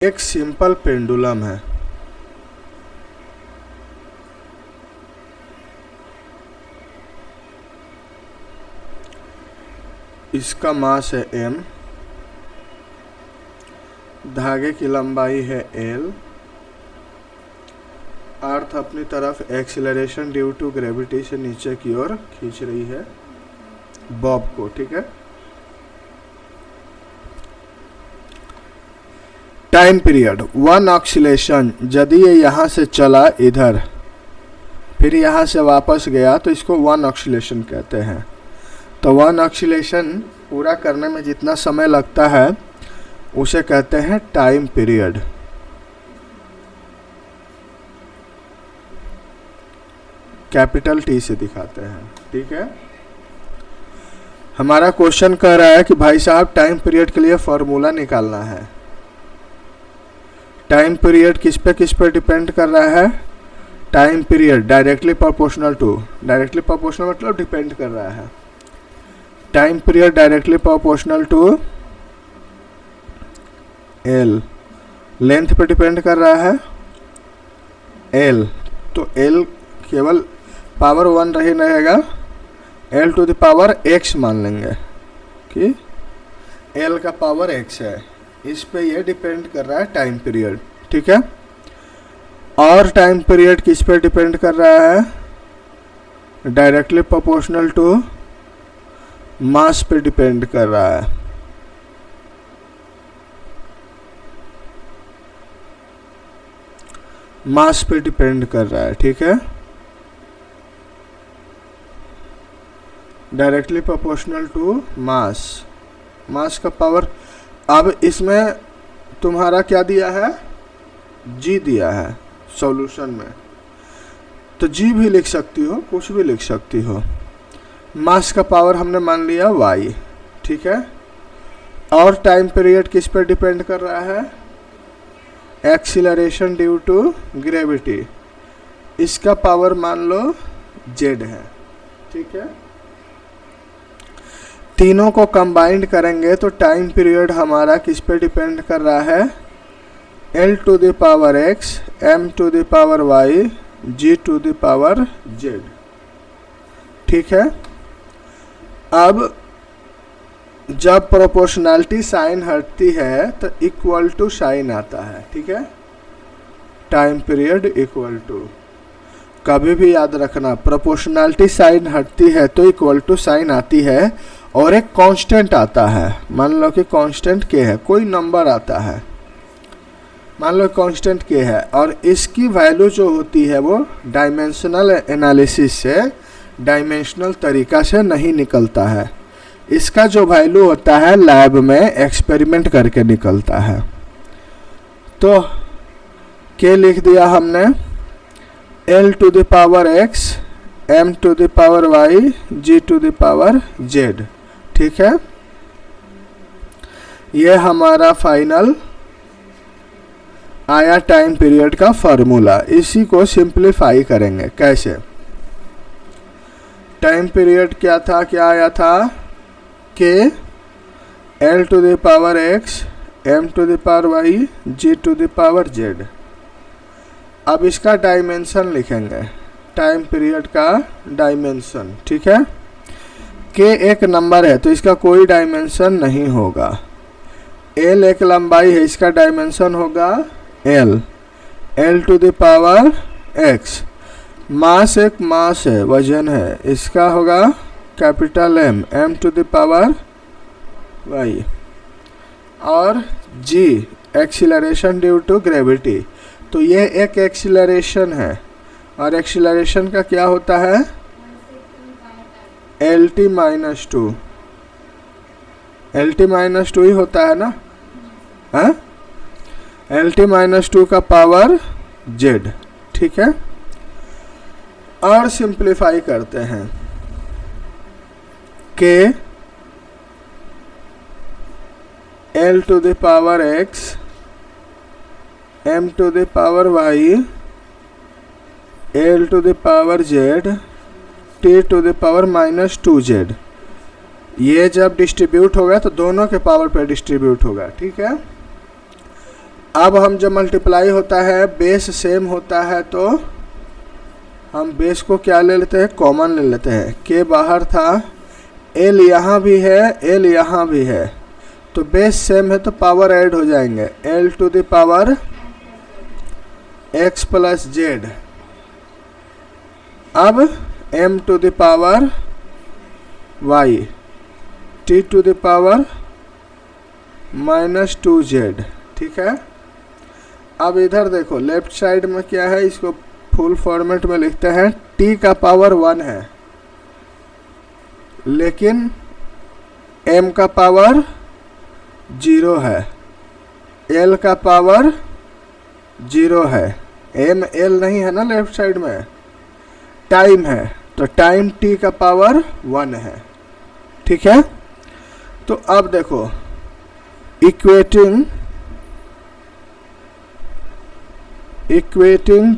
एक simple pendulum है। इसका मास है m, धागे की लंबाई है l, अर्थ अपनी तरफ एक्सीलरेशन ड्यू टू ग्रेविटी से नीचे की ओर खींच रही है बॉब को। ठीक है। टाइम पीरियड वन ऑक्सीलेशन, यदि ये यहाँ से चला इधर फिर यहाँ से वापस गया तो इसको वन ऑक्सीलेशन कहते हैं। तो वन ऑक्सीलेशन पूरा करने में जितना समय लगता है उसे कहते हैं टाइम पीरियड। कैपिटल टी से दिखाते हैं। ठीक है। हमारा क्वेश्चन कह रहा है कि भाई साहब टाइम पीरियड के लिए फॉर्मूला निकालना है। टाइम पीरियड किस पे डिपेंड कर रहा है? Time period directly proportional to, directly proportional मतलब डिपेंड कर रहा है। Time period directly proportional to L, length पे डिपेंड कर रहा है एल, तो एल केवल पावर 1 रही रहेगा, L to the power x मान लेंगे कि एल का पावर एक्स है। इस पे ये डिपेंड कर रहा है टाइम पीरियड। ठीक है। और टाइम पीरियड किस पे डिपेंड कर रहा है? डायरेक्टली प्रोपोर्शनल टू मास पे डिपेंड कर रहा है। मास पे डिपेंड कर रहा है। ठीक है। डायरेक्टली प्रोपोर्शनल टू मास, मास का पावर। अब इसमें तुम्हारा क्या दिया है? जी दिया है सॉल्यूशन में, तो जी भी लिख सकती हो, कुछ भी लिख सकती हो। मास का पावर हमने मान लिया वाई। ठीक है। और टाइम पीरियड किस पर डिपेंड कर रहा है? एक्सीलरेशन ड्यू टू ग्रेविटी, इसका पावर मान लो जेड है। ठीक है। तीनों को कंबाइंड करेंगे तो टाइम पीरियड हमारा किस पे डिपेंड कर रहा है? L to the power x, M to the power Y, G to the power Z. ठीक है। अब जब प्रोपोर्शनैलिटी साइन हटती है तो इक्वल टू साइन आता है। ठीक है। टाइम पीरियड इक्वल टू, कभी भी याद रखना प्रोपोर्शनैलिटी साइन हटती है तो इक्वल टू साइन आती है और एक कांस्टेंट आता है। मान लो कि कांस्टेंट के है, कोई नंबर आता है, मान लो कांस्टेंट के है, और इसकी वैल्यू जो होती है वो डायमेंशनल एनालिसिस से, डायमेंशनल तरीका से नहीं निकलता है। इसका जो वैल्यू होता है लैब में एक्सपेरिमेंट करके निकलता है। तो के लिख दिया हमने L to the power x, M to the power Y, G to the power Z. ठीक है। ये हमारा फाइनल आया टाइम पीरियड का फॉर्मूला। इसी को सिंप्लीफाई करेंगे। कैसे? टाइम पीरियड क्या था, क्या आया था? K L to the power x, M to the power Y, G to the power Z. अब इसका डायमेंशन लिखेंगे, टाइम पीरियड का डायमेंशन। ठीक है। के एक नंबर है तो इसका कोई डायमेंशन नहीं होगा। एल एक लंबाई है, इसका डायमेंशन होगा L, L to the power x. Mass एक मास है, वजन है, इसका होगा capital M, M to the power y. और g acceleration due to gravity, तो ये एक एक्सीलरेशन है और एक्सीलरेशन का क्या होता है? L T minus two, L T minus two ही होता है ना? हाँ, एल टी माइनस टू का पावर जेड। ठीक है। और सिंप्लीफाई करते हैं। K L to the power x, M to the power y, L to the power z, T to the power minus two z. ये जब डिस्ट्रीब्यूट होगा तो दोनों के पावर पे डिस्ट्रीब्यूट होगा। ठीक है। अब हम जब मल्टीप्लाई होता है बेस सेम होता है तो हम बेस को क्या ले लेते हैं, कॉमन ले लेते हैं। के बाहर था, एल यहाँ भी है, एल यहाँ भी है, तो बेस सेम है तो पावर ऐड हो जाएंगे। L to the power x plus z, अब M to the power y, T to the power minus 2z। ठीक है, अब इधर देखो लेफ्ट साइड में क्या है, इसको फुल फॉर्मेट में लिखते हैं। t का पावर 1 है, लेकिन m का पावर 0 है, l का पावर 0 है, m l नहीं है ना लेफ्ट साइड में, टाइम है, तो टाइम t का पावर 1 है। ठीक है, तो अब देखो इक्वेटिंग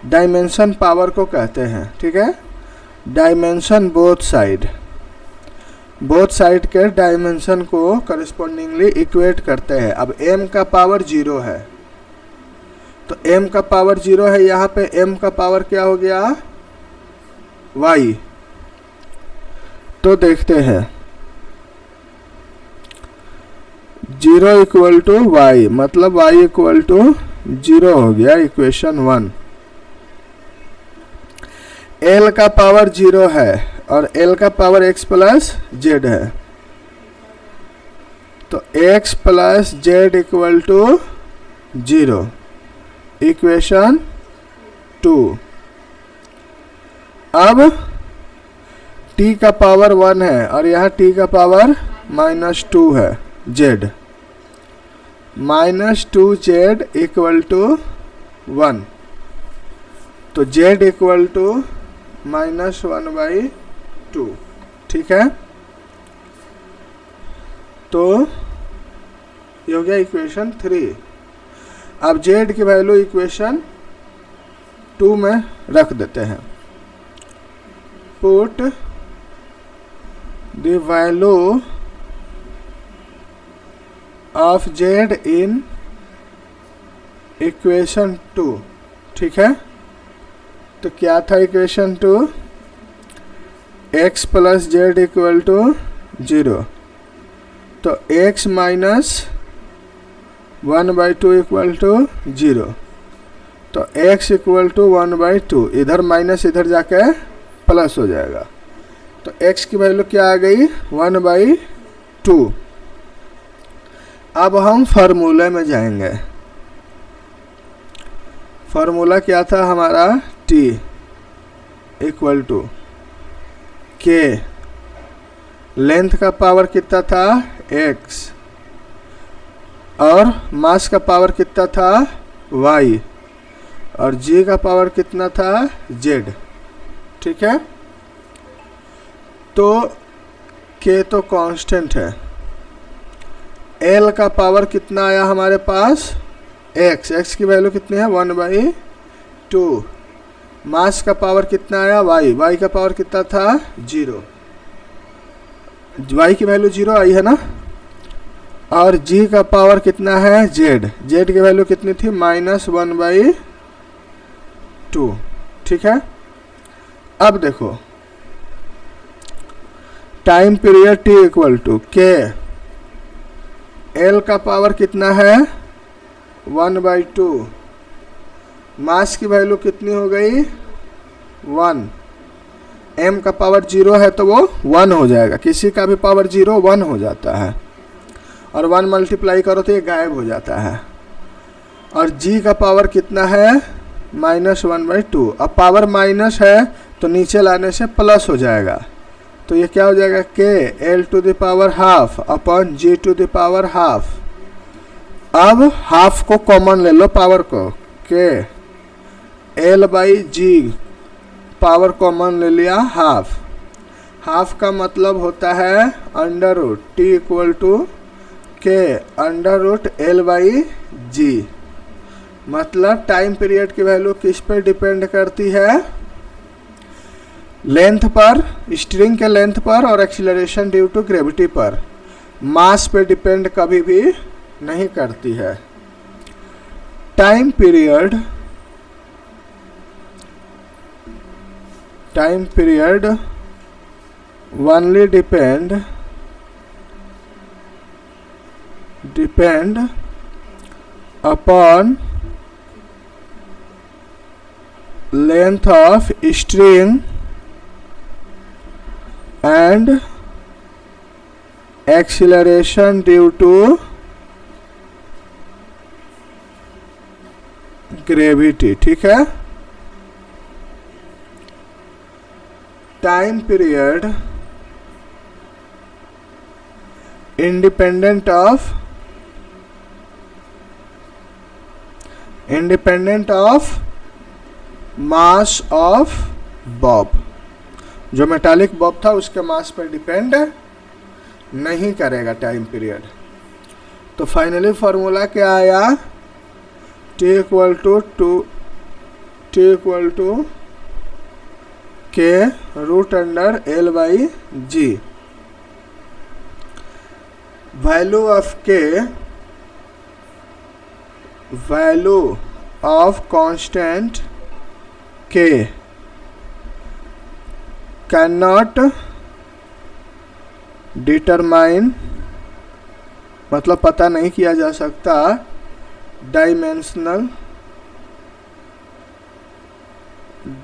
डायमेंशन पावर को कहते हैं। ठीक है, डायमेंशन बोथ साइड के डायमेंशन को करस्पॉन्डिंगली इक्वेट करते हैं। अब m का पावर 0 है, तो m का पावर 0 है, यहाँ पे m का पावर क्या हो गया, y। तो देखते हैं 0 इक्वल टू वाई, मतलब y इक्वल टू 0 हो गया, इक्वेशन 1। l का पावर 0 है और l का पावर x प्लस जेड है, तो x plus z equal to 0, equation 2। अब t का पावर 1 है और यहाँ t का पावर -2 है, z, -2z इक्वल टू 1, तो z इक्वल टू -1/2। ठीक है, तो ये हो गया इक्वेशन 3। अब z की वैल्यू इक्वेशन 2 में रख देते हैं। Put the value of z in equation 2। ठीक है, तो क्या था equation 2, x plus z equal to 0, तो x माइनस 1/2 इक्वल टू 0, तो x इक्वल टू 1/2, इधर माइनस इधर जाके प्लस हो जाएगा, तो x की वैल्यू क्या आ गई, 1/2। अब हम फार्मूले में जाएंगे। फार्मूला क्या था हमारा, t equal to k, length का पावर कितना था x, और मास का पावर कितना था y, और g का पावर कितना था z। ठीक है, तो k तो कांस्टेंट है, l का पावर कितना आया हमारे पास x की वैल्यू कितनी है 1/2, मास का पावर कितना आया y का पावर कितना था 0, y की वैल्यू 0 आई है ना, और g का पावर कितना है z की वैल्यू कितनी थी -1/2। ठीक है, अब देखो time period t equal to k, l का पावर कितना है 1/2, मास की वैल्यू कितनी हो गई 1, m का पावर 0 है तो वो 1 हो जाएगा, किसी का भी पावर 0 1 हो जाता है, और 1 मल्टीप्लाई करो तो ये गायब हो जाता है, और g का पावर कितना है -1/2। अब पावर माइनस है तो नीचे लाने से प्लस हो जाएगा, तो ये क्या हो जाएगा k l to the power half upon g to the power half. अब हाफ को कॉमन ले लो, पावर को k l/g पावर कॉमन ले लिया हाफ, हाफ का मतलब होता है under root t equal to k under root l/g, मतलब टाइम पीरियड की वैल्यू किस पर डिपेंड करती है, लेंथ पर, स्ट्रिंग के लेंथ पर और एक्सीलरेशन ड्यू टू ग्रेविटी पर। मास पे डिपेंड कभी भी नहीं करती है। Time period only depend upon length of string and acceleration due to gravity। ठीक है, time period independent of mass of bob. जो मेटालिक बॉब था उसके मास पर डिपेंड नहीं करेगा टाइम पीरियड। तो फाइनली फॉर्मूला क्या आया, T equal to K root under L/G। Value of constant K can not determine, मतलब पता नहीं किया जा सकता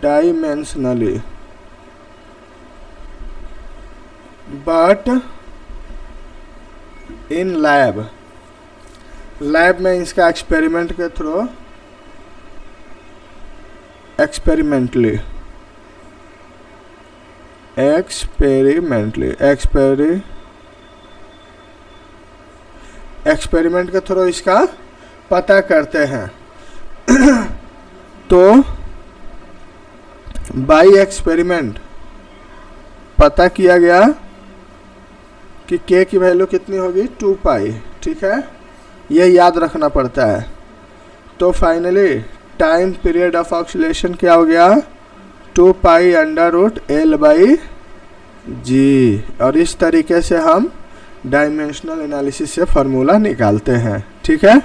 डायमेंशनली, बट इन लैब में इसका एक्सपेरिमेंट के थ्रू एक्सपेरिमेंटली एक्सपेरिमेंट के थ्रू इसका पता करते हैं। तो बाई एक्सपेरिमेंट पता किया गया कि K की वैल्यू कितनी होगी 2 पाई। ठीक है, ये याद रखना पड़ता है। तो finally time period of oscillation क्या हो गया 2 पाई अंडर रूट L/G। और इस तरीके से हम डायमेंशनल एनालिसिस से फार्मूला निकालते हैं। ठीक है।